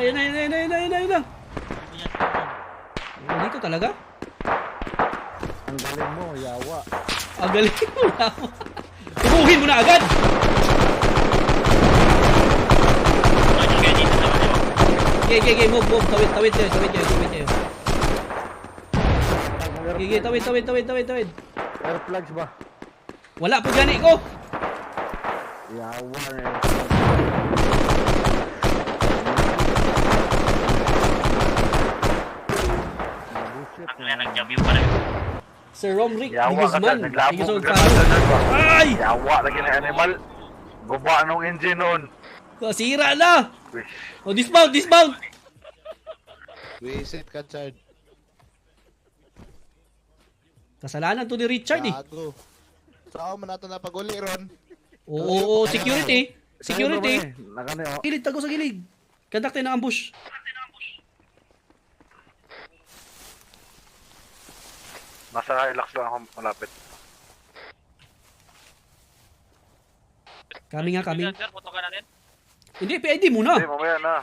Yan na. Dito talaga? Ang galing mo, yawa. Ang galing mo, yawa. Tubuhin mo na agad! Okay, move. Tawid kayo. Okay, tawid. Air flags ba? Wala po gani ko! Yawa eh. Sir Romrick, di Yawa ka Guzman. dyan, naglabo Thank you so ka much. dyan. Ay! Yawa lagi na animal. Guba nung engine nun. Sira na! Wish. Oh, dismount! Visit ka, Chard. Kasalanan to ni Richard eh. Gago. Saan mo nato na pag-uli, Ron? Oo, security. Nakani oh. Gilid, tago sa gilid. Conduct tayo ng ambush. Nasa relax lang ako malapit. Coming. Puto ka natin? Hindi, PID muna. Hindi, mamaya na.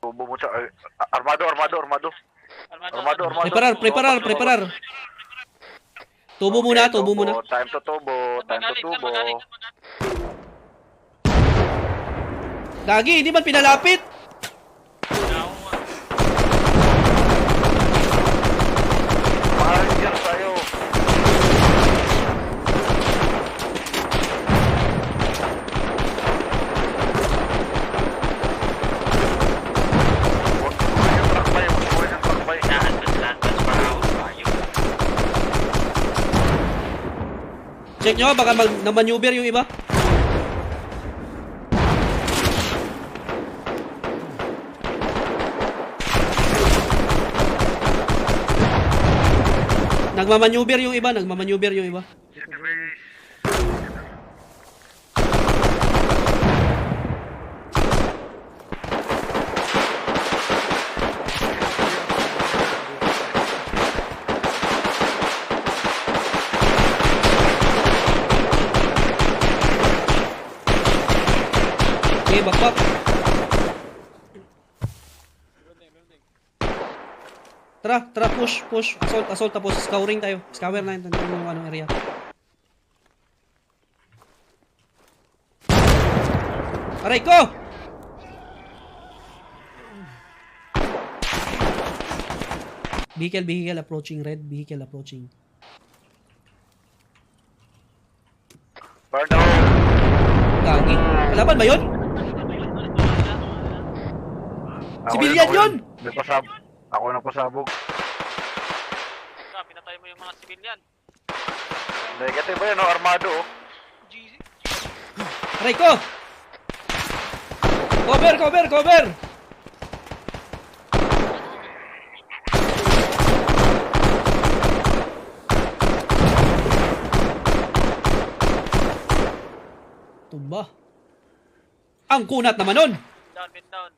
Tubo mo siya. Armado. Preparar. Tubo muna. Time to tubo. Gagi, hindi man pinalapit. Mahal yan tayo. Check nyo, baka na-maneuver yung iba. Nagmamaneuver yung iba. Okay, back. Tara, push. Assault, tapos scouring tayo. Scour na yung anong area. Aray ko! Vehicle approaching, red vehicle approaching. Burn down. Gagi. Kalaban ba yun? Civilian yun! Ako na pasabog. Pinatay mo yung mga civilian. Negative ba yun, no? Armado, oh. Aray ko! Cover! Tumba. Ang kunat naman nun! Down.